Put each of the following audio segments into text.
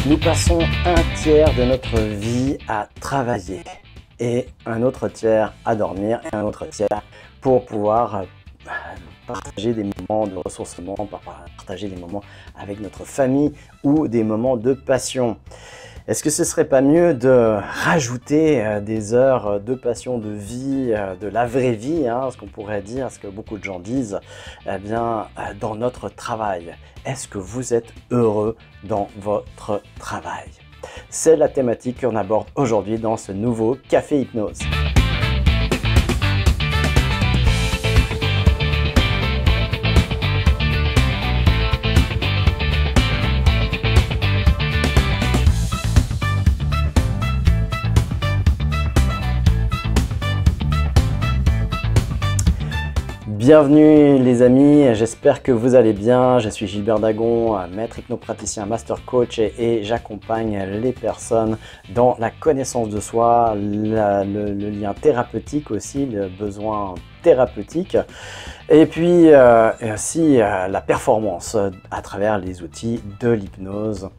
Nous passons un tiers de notre vie à travailler et un autre tiers à dormir et un autre tiers pour pouvoir partager des moments de ressourcement, partager des moments avec notre famille ou des moments de passion. Est-ce que ce serait pas mieux de rajouter des heures de passion, de vie, de la vraie vie, ce qu'on pourrait dire, ce que beaucoup de gens disent, dans notre travail? Est-ce que vous êtes heureux dans votre travail? C'est la thématique qu'on aborde aujourd'hui dans ce nouveau Café Hypnose. Bienvenue les amis, j'espère que vous allez bien. Je suis Gilbert Dagon, maître hypnopraticien, master coach et j'accompagne les personnes dans la connaissance de soi, le lien thérapeutique aussi, le besoin thérapeutique et puis aussi la performance à travers les outils de l'hypnose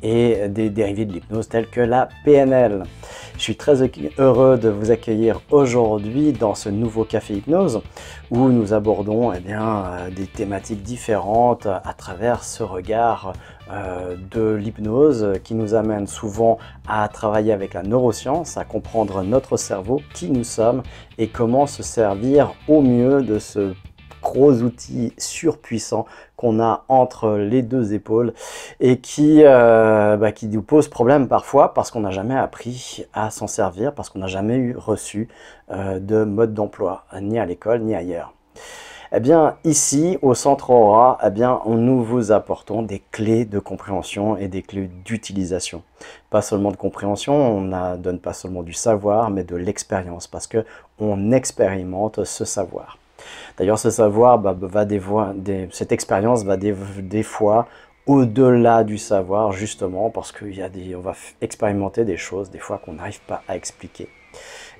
et des dérivés de l'hypnose tels que la PNL. Je suis très heureux de vous accueillir aujourd'hui dans ce nouveau Café Hypnose où nous abordons des thématiques différentes à travers ce regard de l'hypnose qui nous amène souvent à travailler avec la neuroscience, à comprendre notre cerveau, qui nous sommes et comment se servir au mieux de ce gros outil surpuissant qu'on a entre les deux épaules et qui nous pose problème parfois parce qu'on n'a jamais appris à s'en servir, parce qu'on n'a jamais reçu de mode d'emploi, ni à l'école ni ailleurs. Eh bien, ici, au Centre Aura, nous vous apportons des clés de compréhension et des clés d'utilisation. Pas seulement de compréhension, on ne donne pas seulement du savoir, mais de l'expérience, parce qu'on expérimente ce savoir. D'ailleurs, ce savoir, cette expérience va des fois au-delà du savoir, justement, parce qu'on va expérimenter des choses, des fois qu'on n'arrive pas à expliquer.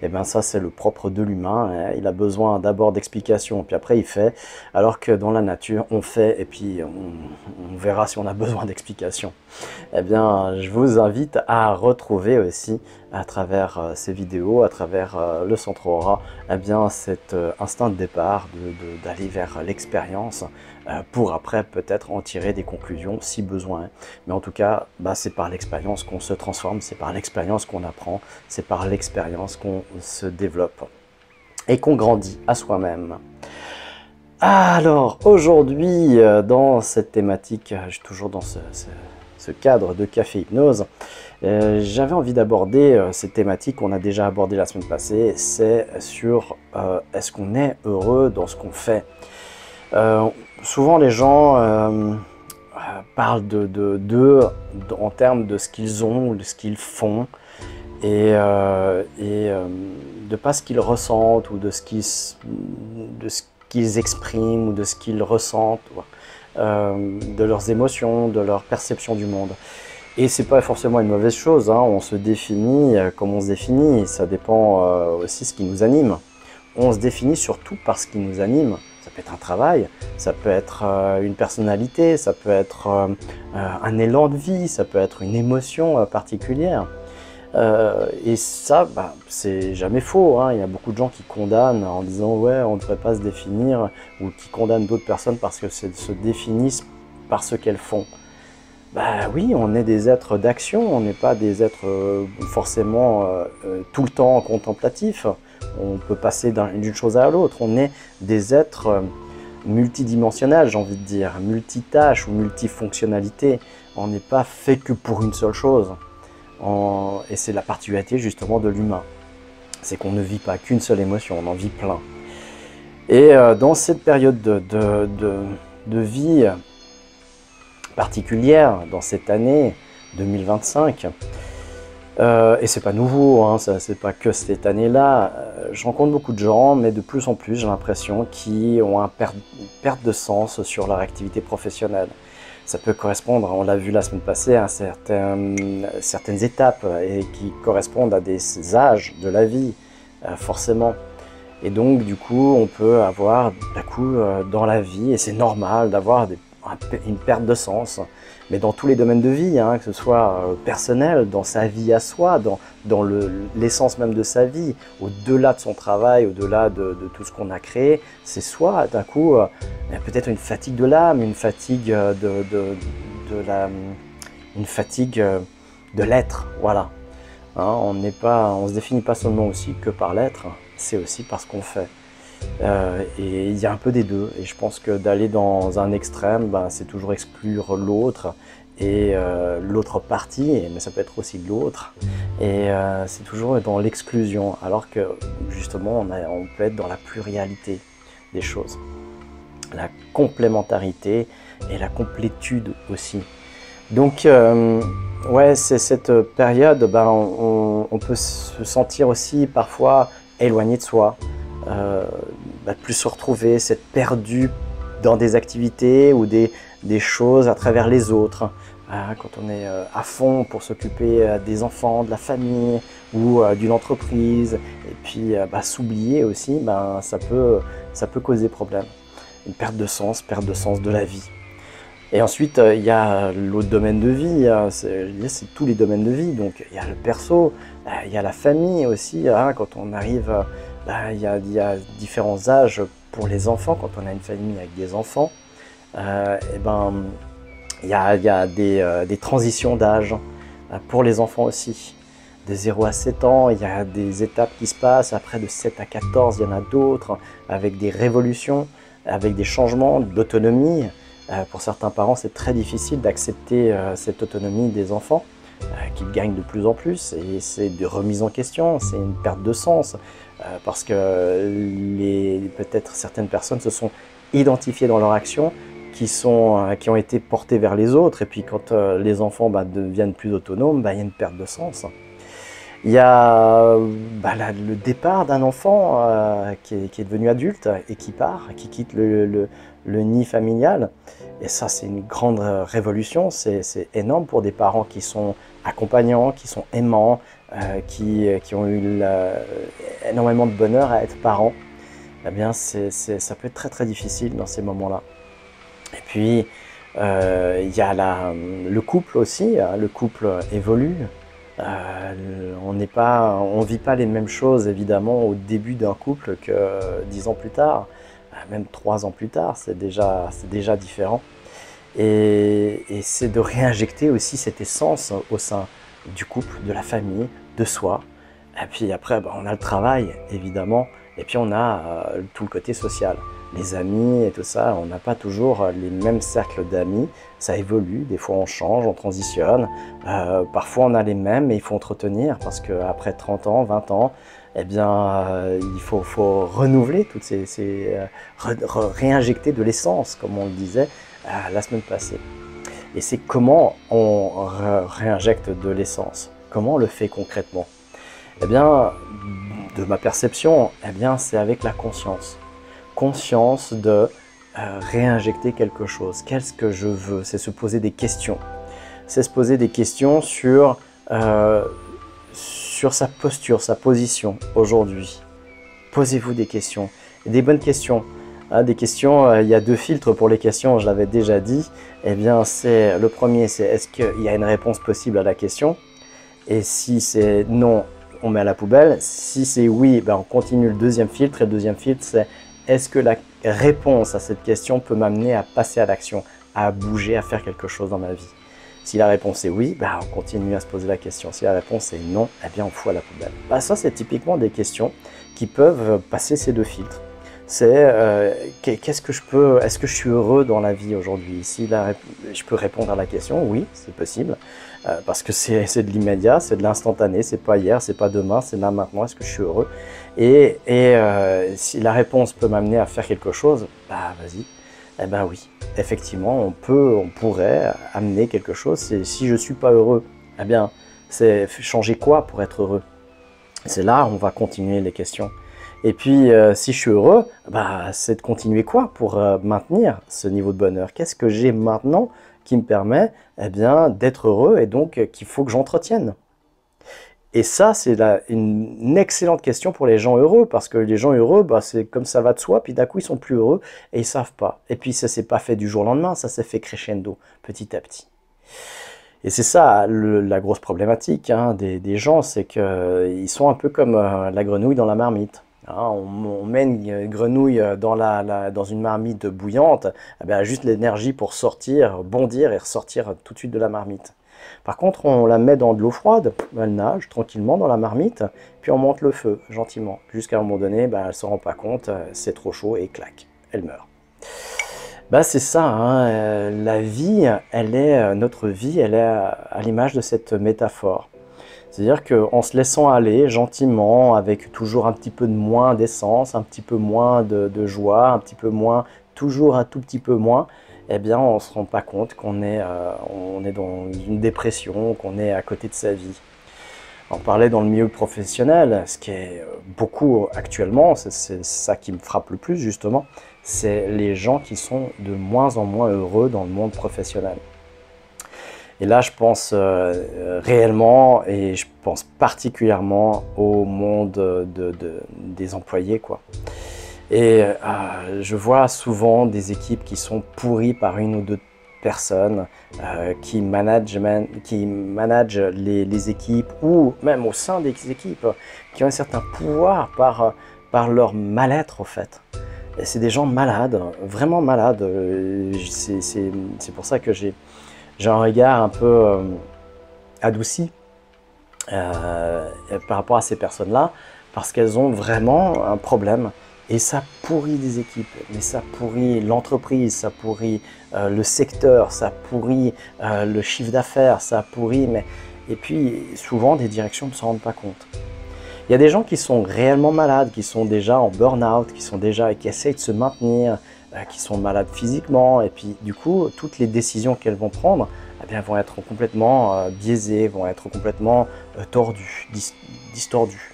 Et bien ça, c'est le propre de l'humain, il a besoin d'abord d'explications, puis après il fait, alors que dans la nature, on fait et puis on verra si on a besoin d'explications. Eh bien, je vous invite à retrouver aussi, à travers ces vidéos, à travers le Centre Aura, cet instinct de départ d'aller vers l'expérience pour après peut-être en tirer des conclusions si besoin. Mais en tout cas, c'est par l'expérience qu'on se transforme, c'est par l'expérience qu'on apprend, c'est par l'expérience qu'on se développe et qu'on grandit à soi-même. Alors aujourd'hui, dans cette thématique, je suis toujours dans ce cadre de Café Hypnose, j'avais envie d'aborder cette thématique qu'on a déjà abordée la semaine passée, c'est sur est-ce qu'on est heureux dans ce qu'on fait. Souvent les gens parlent d'eux en termes de ce qu'ils ont ou de ce qu'ils font et de pas ce qu'ils ressentent ou de ce qu'ils expriment ou de ce qu'ils ressentent, de leurs émotions, de leur perception du monde. Et c'est pas forcément une mauvaise chose, on se définit comme on se définit, ça dépend aussi de ce qui nous anime. On se définit surtout par ce qui nous anime. Ça peut être un travail, ça peut être une personnalité, ça peut être un élan de vie, ça peut être une émotion particulière. Et ça, c'est jamais faux. Il y a beaucoup de gens qui condamnent en disant « ouais, on ne devrait pas se définir » ou qui condamnent d'autres personnes parce qu'elles se définissent par ce qu'elles font. Oui, on est des êtres d'action, on n'est pas des êtres forcément tout le temps contemplatifs. On peut passer d'une chose à l'autre. On est des êtres multidimensionnels, j'ai envie de dire, multitâches ou multifonctionnalités. On n'est pas fait que pour une seule chose. Et c'est la particularité justement de l'humain. C'est qu'on ne vit pas qu'une seule émotion, on en vit plein. Et dans cette période de vie particulière, dans cette année 2025, et c'est pas nouveau, c'est pas que cette année-là, je rencontre beaucoup de gens, mais de plus en plus j'ai l'impression qui ont une perte de sens sur leur activité professionnelle. Ça peut correspondre, on l'a vu la semaine passée, à certaines étapes et qui correspondent à des âges de la vie, forcément. Et donc du coup, on peut avoir d'un coup dans la vie, et c'est normal d'avoir une perte de sens. Mais dans tous les domaines de vie, hein, que ce soit personnel, dans sa vie à soi, dans l'essence même de sa vie, au-delà de son travail, au-delà de tout ce qu'on a créé, c'est soit d'un coup peut-être une fatigue de l'âme, une fatigue une fatigue de l'être, voilà. Hein, on ne se définit pas seulement aussi que par l'être, c'est aussi par ce qu'on fait. Et il y a un peu des deux, et je pense que d'aller dans un extrême, ben, c'est toujours exclure l'autre et l'autre partie, mais ça peut être aussi l'autre, et c'est toujours dans l'exclusion, alors que justement on peut être dans la pluralité des choses, la complémentarité et la complétude aussi. Donc ouais, c'est cette période, ben, on peut se sentir aussi parfois éloigné de soi, plus se retrouver, s'être perdu dans des activités ou des choses à travers les autres. Quand on est à fond pour s'occuper des enfants, de la famille ou d'une entreprise, et puis s'oublier aussi, ben, ça peut causer problème. Une perte de sens de la vie. Et ensuite, il y a l'autre domaine de vie, c'est tous les domaines de vie. Donc il y a le perso, il y a la famille aussi. Quand on arrive, il y a différents âges pour les enfants. Quand on a une famille avec des enfants, il y a des transitions d'âge pour les enfants aussi. De 0 à 7 ans, il y a des étapes qui se passent. Après, de 7 à 14, il y en a d'autres, avec des révolutions, avec des changements d'autonomie. Pour certains parents, c'est très difficile d'accepter cette autonomie des enfants, qu'ils gagnent de plus en plus, et c'est de remise en question, c'est une perte de sens, parce que peut-être certaines personnes se sont identifiées dans leur action, qui ont été portées vers les autres, et puis quand les enfants deviennent plus autonomes, il y a une perte de sens. Il y a le départ d'un enfant qui est devenu adulte et qui part, qui quitte le nid familial. Et ça, c'est une grande révolution, c'est énorme pour des parents qui sont accompagnants, qui sont aimants, qui ont eu énormément de bonheur à être parents. Eh bien, ça peut être très très difficile dans ces moments-là. Et puis, il y a le couple aussi, le couple évolue. On ne vit pas les mêmes choses évidemment au début d'un couple que 10 ans plus tard, même 3 ans plus tard, c'est déjà différent. Et c'est de réinjecter aussi cette essence au sein du couple, de la famille, de soi. Et puis après, on a le travail évidemment, et puis on a tout le côté social. Les amis et tout ça, on n'a pas toujours les mêmes cercles d'amis, ça évolue, des fois on change, on transitionne, parfois on a les mêmes mais il faut entretenir parce qu'après 30 ans, 20 ans, eh bien il faut renouveler toutes réinjecter de l'essence comme on le disait la semaine passée. Et c'est comment on réinjecte de l'essence, comment on le fait concrètement? Eh bien, de ma perception, eh bien c'est avec la conscience. Conscience de réinjecter quelque chose. Qu'est-ce que je veux? C'est se poser des questions. C'est se poser des questions sur sa posture, sa position aujourd'hui. Posez-vous des questions. Et des bonnes questions. Des questions, il y a 2 filtres pour les questions, je l'avais déjà dit. Eh bien, le premier, c'est est-ce qu'il y a une réponse possible à la question? Et si c'est non, on met à la poubelle. Si c'est oui, on continue le deuxième filtre. Et le deuxième filtre, c'est est-ce que la réponse à cette question peut m'amener à passer à l'action, à bouger, à faire quelque chose dans ma vie? Si la réponse est oui, on continue à se poser la question. Si la réponse est non, eh bien on fout à la poubelle. Ça, c'est typiquement des questions qui peuvent passer ces 2 filtres. C'est est-ce que je suis heureux dans la vie aujourd'hui? Si je peux répondre à la question, oui, c'est possible, parce que c'est de l'immédiat, c'est de l'instantané, c'est pas hier, c'est pas demain, c'est là maintenant, est-ce que je suis heureux? Et si la réponse peut m'amener à faire quelque chose, vas-y, eh ben oui, effectivement, on pourrait amener quelque chose. Si je suis pas heureux, eh bien, c'est changer quoi pour être heureux? C'est là où on va continuer les questions. Et puis, si je suis heureux, c'est de continuer quoi pour maintenir ce niveau de bonheur? Qu'est-ce que j'ai maintenant qui me permet d'être heureux et donc qu'il faut que j'entretienne? Et ça, c'est une excellente question pour les gens heureux, parce que les gens heureux, bah, c'est comme ça va de soi, puis d'un coup, ils sont plus heureux et ils savent pas. Et puis, ça s'est pas fait du jour au lendemain, ça s'est fait crescendo, petit à petit. Et c'est ça la grosse problématique hein, des gens, c'est qu'ils sont un peu comme la grenouille dans la marmite. Hein, on met une grenouille dans une marmite bouillante, eh bien, elle a juste l'énergie pour sortir, bondir et ressortir tout de suite de la marmite. Par contre, on la met dans de l'eau froide, elle nage tranquillement dans la marmite, puis on monte le feu gentiment, jusqu'à un moment donné, bah, elle ne se rend pas compte, c'est trop chaud et clac, elle meurt. Bah, c'est ça, hein, la vie, notre vie, elle est à l'image de cette métaphore. C'est-à-dire qu'en se laissant aller gentiment, avec toujours un petit peu de moins d'essence, un petit peu moins de joie, un petit peu moins, toujours un tout petit peu moins, eh bien on ne se rend pas compte qu'on est, on est dans une dépression, qu'on est à côté de sa vie. On parlait dans le milieu professionnel, ce qui est beaucoup actuellement, c'est ça qui me frappe le plus justement, c'est les gens qui sont de moins en moins heureux dans le monde professionnel. Et là, je pense réellement, et je pense particulièrement au monde des employés, quoi. Et je vois souvent des équipes qui sont pourries par une ou deux personnes qui managent les équipes, ou même au sein des équipes, qui ont un certain pouvoir par leur mal-être, en fait. Et c'est des gens malades, vraiment malades. C'est pour ça que j'ai un regard un peu adouci par rapport à ces personnes-là, parce qu'elles ont vraiment un problème. Et ça pourrit des équipes, mais ça pourrit l'entreprise, ça pourrit le secteur, ça pourrit le chiffre d'affaires, ça pourrit, et puis souvent des directions ne s'en rendent pas compte. Il y a des gens qui sont réellement malades, qui sont déjà en burn-out, qui essayent de se maintenir, qui sont malades physiquement, et puis du coup, toutes les décisions qu'elles vont prendre eh bien, vont être complètement biaisées, vont être complètement tordues, distordues.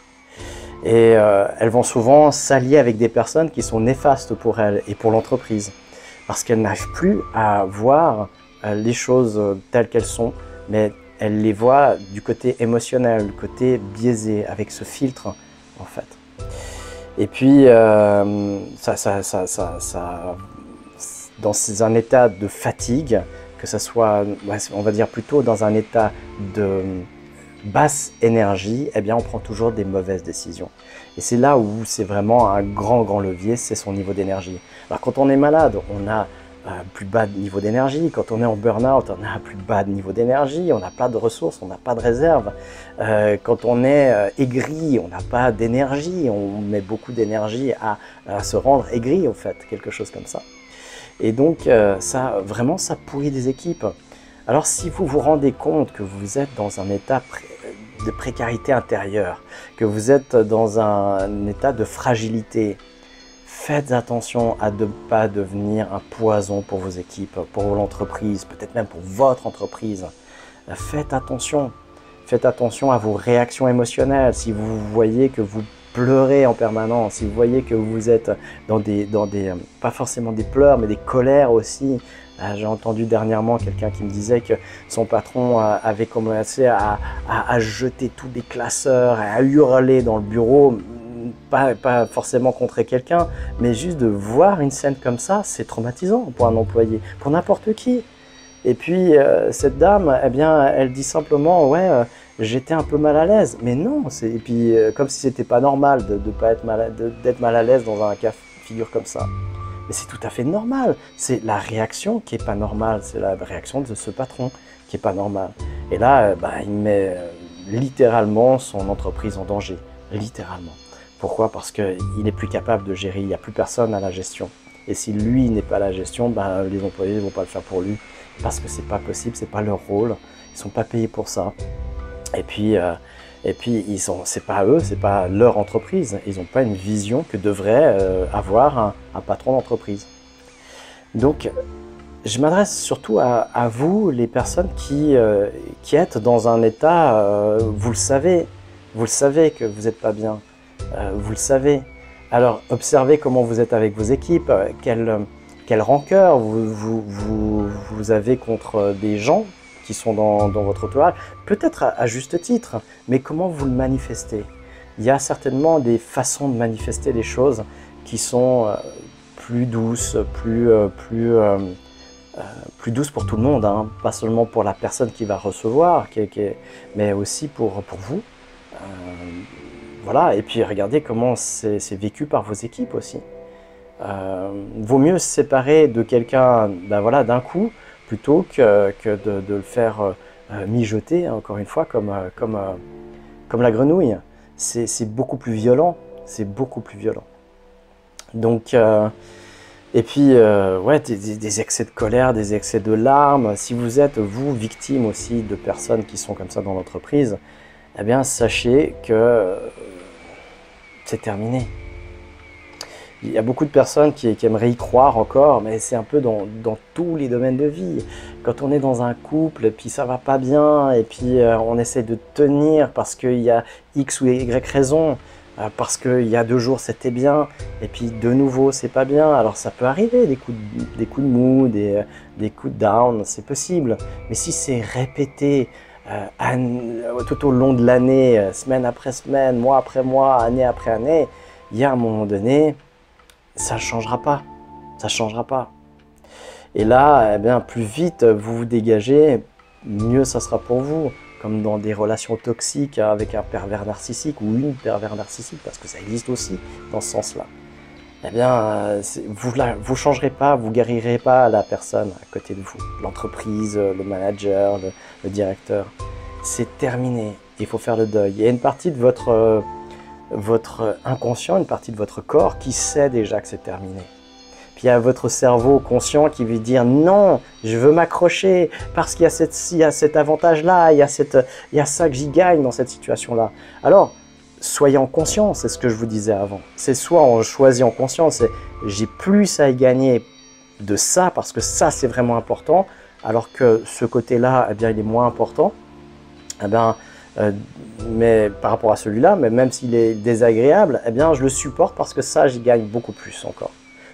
Et elles vont souvent s'allier avec des personnes qui sont néfastes pour elles et pour l'entreprise, parce qu'elles n'arrivent plus à voir les choses telles qu'elles sont, mais elles les voient du côté émotionnel, du côté biaisé, avec ce filtre en fait. Et puis, dans un état de fatigue, que ce soit, on va dire plutôt dans un état de basse énergie, eh bien on prend toujours des mauvaises décisions. Et c'est là où c'est vraiment un grand levier, c'est son niveau d'énergie. Alors quand on est malade, on a plus bas de niveau d'énergie. Quand on est en burn-out, on a un plus bas de niveau d'énergie, on n'a pas de ressources, on n'a pas de réserve. Quand on est aigri, on n'a pas d'énergie, on met beaucoup d'énergie à se rendre aigri en fait, quelque chose comme ça. Et donc vraiment ça pourrit des équipes. Alors si vous vous rendez compte que vous êtes dans un état de précarité intérieure, que vous êtes dans un état de fragilité, faites attention à ne pas devenir un poison pour vos équipes, pour l'entreprise, peut-être même pour votre entreprise. Faites attention à vos réactions émotionnelles. Si vous voyez que vous pleurez en permanence, si vous voyez que vous êtes dans des pas forcément des pleurs, mais des colères aussi. J'ai entendu dernièrement quelqu'un qui me disait que son patron avait commencé à jeter tous les classeurs, à hurler dans le bureau, pas forcément contre quelqu'un, mais juste de voir une scène comme ça, c'est traumatisant pour un employé, pour n'importe qui. Et puis cette dame, eh bien, elle dit simplement, ouais, j'étais un peu mal à l'aise. Mais non, et puis comme si c'était pas normal d'être mal à l'aise dans un cas de figure comme ça. Mais c'est tout à fait normal. C'est la réaction qui est pas normale. C'est la réaction de ce patron qui est pas normale. Et là, il met littéralement son entreprise en danger. Littéralement. Pourquoi? Parce qu'il n'est plus capable de gérer. Il n'y a plus personne à la gestion. Et si lui n'est pas à la gestion, les employés ne vont pas le faire pour lui. Parce que c'est pas possible, c'est pas leur rôle. Ils sont pas payés pour ça. Et puis c'est pas eux, c'est pas leur entreprise. Ils n'ont pas une vision que devrait avoir un patron d'entreprise. Donc, je m'adresse surtout à vous, les personnes qui êtes dans un état, vous le savez que vous n'êtes pas bien. Vous le savez. Alors, observez comment vous êtes avec vos équipes, quelle rancœur vous avez contre des gens qui sont dans votre entourage, peut-être à juste titre, mais comment vous le manifestez? Il y a certainement des façons de manifester les choses qui sont plus douces, plus douces pour tout le monde, hein. Pas seulement pour la personne qui va recevoir, mais aussi pour vous. Voilà, et puis regardez comment c'est vécu par vos équipes aussi. Vaut mieux se séparer de quelqu'un voilà, d'un coup, plutôt que de le faire mijoter, hein, encore une fois, comme la grenouille. C'est beaucoup plus violent, c'est beaucoup plus violent. Donc, et puis, ouais, des excès de colère, des excès de larmes. Si vous êtes, vous, victime aussi de personnes qui sont comme ça dans l'entreprise, eh bien, sachez que c'est terminé. Il y a beaucoup de personnes qui aimeraient y croire encore, mais c'est un peu dans tous les domaines de vie. Quand on est dans un couple, et puis ça va pas bien, et puis on essaie de tenir parce qu'il y a X ou Y raison, parce qu'il y a 2 jours c'était bien, et puis de nouveau c'est pas bien. Alors ça peut arriver, des coups de mou, des coups de down, c'est possible. Mais si c'est répété tout au long de l'année, semaine après semaine, mois après mois, année après année, il y a un moment donné, ça ne changera pas, ça ne changera pas. Et là, eh bien, plus vite vous vous dégagez, mieux ça sera pour vous. Comme dans des relations toxiques avec un pervers narcissique ou une pervers narcissique, parce que ça existe aussi dans ce sens-là. Eh bien, vous ne changerez pas, vous ne guérirez pas la personne à côté de vous, l'entreprise, le manager, le directeur. C'est terminé, il faut faire le deuil. Il y a une partie de votre inconscient, une partie de votre corps qui sait déjà que c'est terminé. Puis il y a votre cerveau conscient qui veut dire non, je veux m'accrocher parce qu'il y a cet avantage-là, il y a ça que j'y gagne dans cette situation-là. Alors, soyez en conscience, c'est ce que je vous disais avant. C'est soit on choisit en conscience, c'est j'ai plus à y gagner de ça parce que ça c'est vraiment important, alors que ce côté-là, eh bien, il est moins important. Eh bien, mais par rapport à celui-là, mais même s'il est désagréable, eh bien, je le supporte parce que ça, j'y gagne beaucoup plus encore.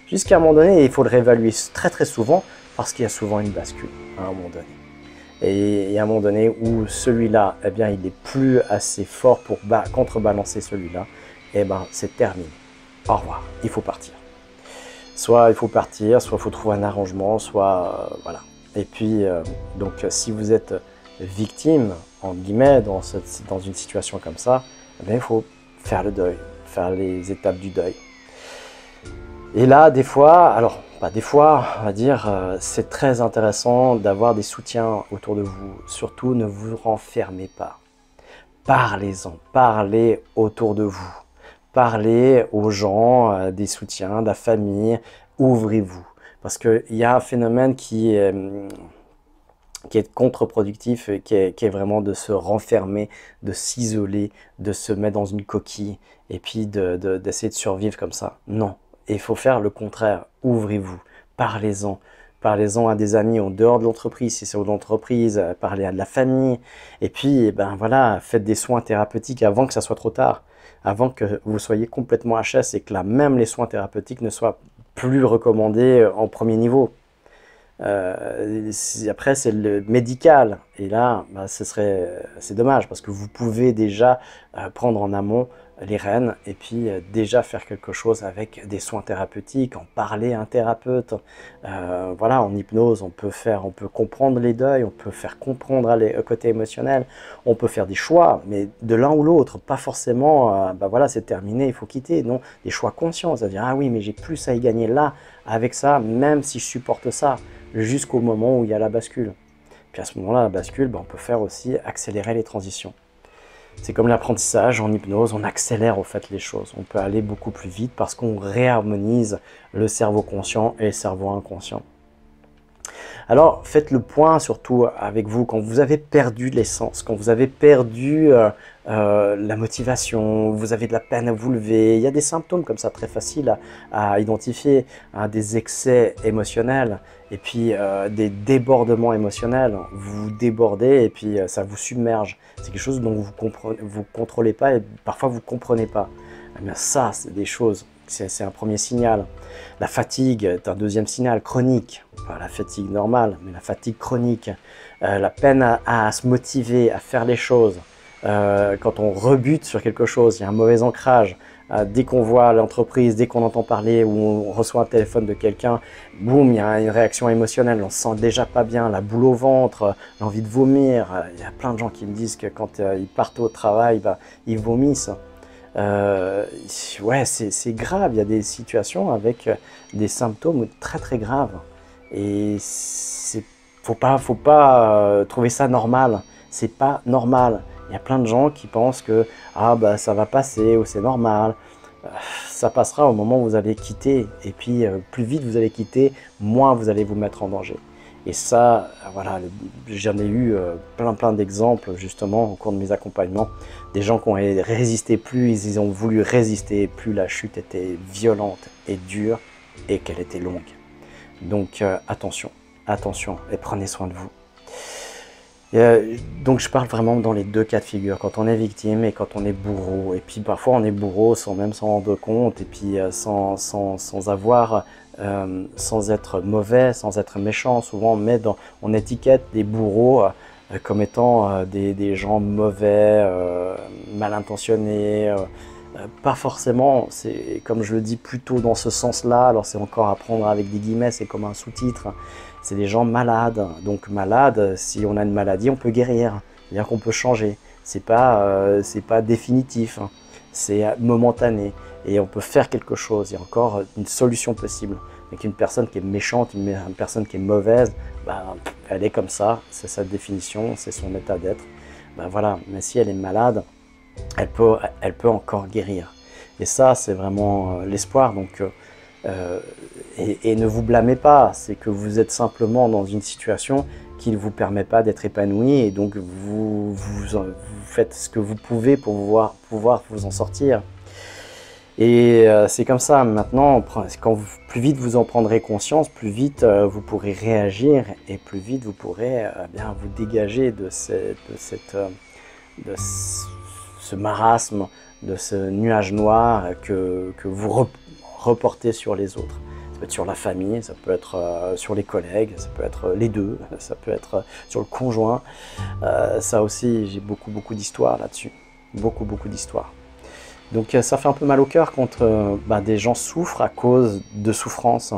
Jusqu'à un moment donné, il faut le réévaluer très très souvent parce qu'il y a souvent une bascule à un moment donné. Et il y a un moment donné où celui-là, eh bien, il n'est plus assez fort pour contrebalancer celui-là. Et ben, c'est terminé. Au revoir, il faut partir. Soit il faut partir, soit il faut trouver un arrangement, soit voilà. Et puis, donc, si vous êtes victime, entre guillemets, dans une situation comme ça, eh bien, il faut faire le deuil, faire les étapes du deuil. Et là, des fois, alors pas des fois, on va dire, c'est très intéressant d'avoir des soutiens autour de vous. Surtout, ne vous renfermez pas. Parlez-en, parlez autour de vous. Parlez aux gens, des soutiens, de la famille, ouvrez-vous. Parce qu'il y a un phénomène qui est contre-productif, qui est vraiment de se renfermer, de s'isoler, de se mettre dans une coquille et puis d'essayer de survivre comme ça. Non. Et il faut faire le contraire, ouvrez-vous, parlez-en. Parlez-en à des amis en dehors de l'entreprise, si c'est l'entreprise, parlez à de la famille. Et puis, ben voilà, faites des soins thérapeutiques avant que ça soit trop tard. Avant que vous soyez complètement HS et que là, même les soins thérapeutiques ne soient plus recommandés en premier niveau. Après, c'est le médical. Et là, ben, c'est dommage parce que vous pouvez déjà prendre en amont les rênes et puis déjà faire quelque chose avec des soins thérapeutiques, en parler à un thérapeute. Voilà, en hypnose, on peut comprendre les deuils, on peut faire comprendre le côté émotionnel, on peut faire des choix, mais de l'un ou l'autre, pas forcément, ben voilà, c'est terminé, il faut quitter. Non, des choix conscients, c'est-à-dire, ah oui, mais j'ai plus à y gagner là, avec ça, même si je supporte ça, jusqu'au moment où il y a la bascule. Puis à ce moment-là, la bascule, ben, on peut faire aussi accélérer les transitions. C'est comme l'apprentissage en hypnose, on accélère au fait les choses. On peut aller beaucoup plus vite parce qu'on réharmonise le cerveau conscient et le cerveau inconscient. Alors, faites le point surtout avec vous quand vous avez perdu l'essence, quand vous avez perdu la motivation, vous avez de la peine à vous lever. Il y a des symptômes comme ça très faciles à identifier, hein, des excès émotionnels et puis des débordements émotionnels. Vous débordez et puis ça vous submerge. C'est quelque chose dont vous contrôlez pas et parfois vous ne comprenez pas. Eh bien ça, c'est des choses c'est un premier signal. La fatigue est un deuxième signal, chronique. Pas la fatigue normale, mais la fatigue chronique. La peine à se motiver, à faire les choses. Quand on rebute sur quelque chose, il y a un mauvais ancrage. Dès qu'on voit l'entreprise, dès qu'on entend parler ou on reçoit un téléphone de quelqu'un, boum, il y a une réaction émotionnelle, on se sent déjà pas bien, la boule au ventre, l'envie de vomir. Il y a plein de gens qui me disent que quand ils partent au travail, ils vomissent. Ouais, c'est grave, il y a des situations avec des symptômes très très graves. Et faut pas trouver ça normal, c'est pas normal. Il y a plein de gens qui pensent que ça va passer ou c'est normal. Ça passera au moment où vous allez quitter. Et puis plus vite vous allez quitter, moins vous allez vous mettre en danger. Et ça, voilà, j'en ai eu plein d'exemples justement au cours de mes accompagnements. Des gens qui ont résisté plus, ils ont voulu résister, plus la chute était violente et dure et qu'elle était longue. Donc attention, attention et prenez soin de vous. Donc je parle vraiment dans les deux cas de figure, quand on est victime et quand on est bourreau. Et puis parfois on est bourreau sans même s'en rendre compte et puis sans être mauvais, sans être méchant. Souvent on étiquette des bourreaux comme étant des gens mauvais, mal intentionnés. Pas forcément, c'est comme je le dis plutôt dans ce sens-là, alors c'est encore à prendre avec des guillemets, c'est comme un sous-titre. C'est des gens malades, donc malades, si on a une maladie, on peut guérir, c'est-à-dire qu'on peut changer. C'est pas définitif, hein. C'est momentané et on peut faire quelque chose, il y a encore une solution possible. Avec une personne qui est méchante, une personne qui est mauvaise, elle est comme ça, c'est sa définition, c'est son état d'être. Voilà, mais si elle est malade, elle peut encore guérir. Et ça, c'est vraiment l'espoir. Donc, et ne vous blâmez pas, c'est que vous êtes simplement dans une situation qui ne vous permet pas d'être épanoui et donc vous faites ce que vous pouvez pour pouvoir vous en sortir. Et c'est comme ça, maintenant, plus vite vous en prendrez conscience, plus vite vous pourrez réagir et plus vite vous pourrez vous dégager de ce marasme, de ce nuage noir que vous reportez sur les autres. Ça peut être sur la famille, ça peut être sur les collègues, ça peut être les deux, ça peut être sur le conjoint. Ça aussi, j'ai beaucoup d'histoires là-dessus, beaucoup d'histoires. Donc ça fait un peu mal au cœur quand des gens souffrent à cause de souffrance.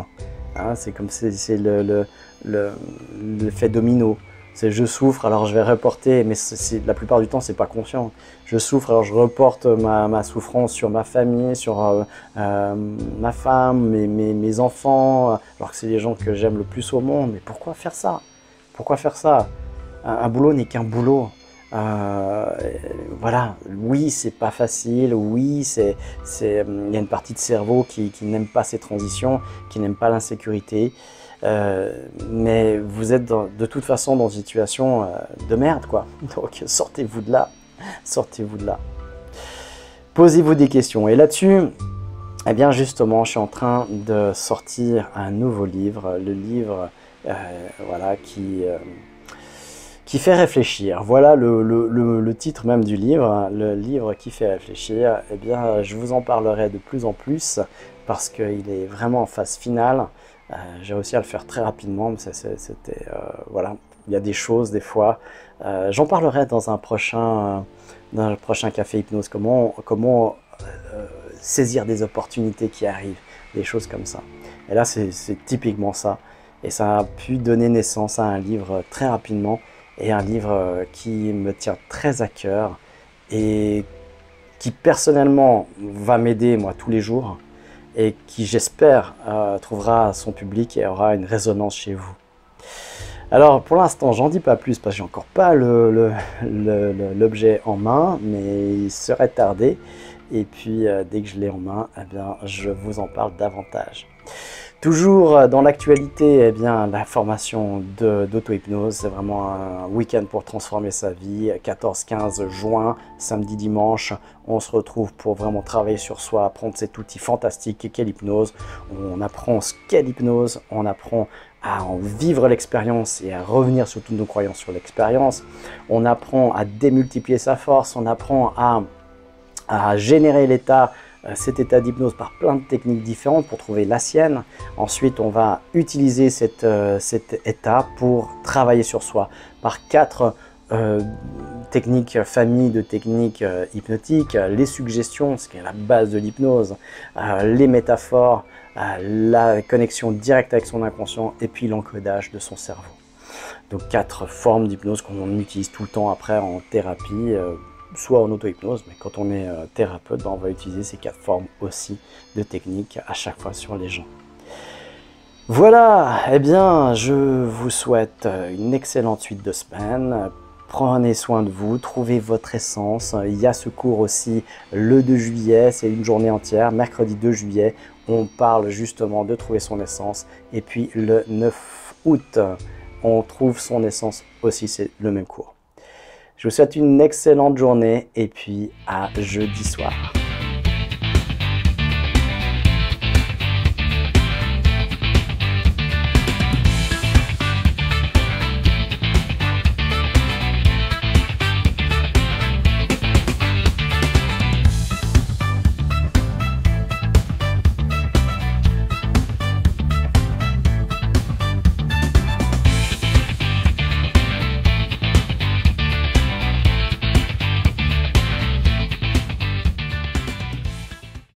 Hein, c'est comme c'est l'effet domino. C'est je souffre, alors je vais reporter, mais la plupart du temps, c'est pas conscient. Je souffre, alors je reporte ma souffrance sur ma famille, sur ma femme, mes enfants, alors que c'est les gens que j'aime le plus au monde. Mais pourquoi faire ça? Pourquoi faire ça? Un boulot n'est qu'un boulot. Voilà, oui, c'est pas facile, oui, il y a une partie de cerveau qui n'aime pas ces transitions, qui n'aime pas l'insécurité. Mais vous êtes de toute façon dans une situation de merde, quoi. Donc sortez-vous de là, sortez-vous de là. Posez-vous des questions. Et là-dessus, eh bien justement, je suis en train de sortir un nouveau livre, le livre voilà, qui fait réfléchir. Voilà le titre même du livre, le livre qui fait réfléchir. Eh bien, je vous en parlerai de plus en plus parce qu'il est vraiment en phase finale. J'ai réussi à le faire très rapidement, mais c'était voilà, il y a des choses des fois. J'en parlerai dans un prochain café hypnose, comment saisir des opportunités qui arrivent, des choses comme ça. Et là, c'est typiquement ça. Et ça a pu donner naissance à un livre très rapidement, et un livre qui me tient très à cœur et qui personnellement va m'aider moi tous les jours et qui j'espère trouvera son public et aura une résonance chez vous. Alors pour l'instant j'en dis pas plus parce que j'ai encore pas l'objet en main, mais il serait tardé et puis dès que je l'ai en main, eh bien, je vous en parle davantage. Toujours dans l'actualité, eh bien, la formation d'auto-hypnose, c'est vraiment un week-end pour transformer sa vie. 14-15 juin, samedi, dimanche, on se retrouve pour vraiment travailler sur soi, apprendre cet outil fantastique qu'est l'hypnose. On apprend ce qu'est l'hypnose, on apprend à en vivre l'expérience et à revenir sur toutes nos croyances sur l'expérience. On apprend à démultiplier sa force, on apprend à générer l'état cet état d'hypnose par plein de techniques différentes pour trouver la sienne. Ensuite, on va utiliser cet état pour travailler sur soi par 4 familles de techniques hypnotiques, les suggestions, ce qui est la base de l'hypnose, les métaphores, la connexion directe avec son inconscient et puis l'encodage de son cerveau. Donc 4 formes d'hypnose qu'on utilise tout le temps après en thérapie, soit en auto-hypnose, mais quand on est thérapeute, on va utiliser ces 4 formes aussi de techniques à chaque fois sur les gens. Voilà, eh bien, je vous souhaite une excellente suite de semaine. Prenez soin de vous, trouvez votre essence. Il y a ce cours aussi le 2 juillet, c'est une journée entière. Mercredi 2 juillet, on parle justement de trouver son essence. Et puis le 9 août, on trouve son essence aussi, c'est le même cours. Je vous souhaite une excellente journée et puis à jeudi soir.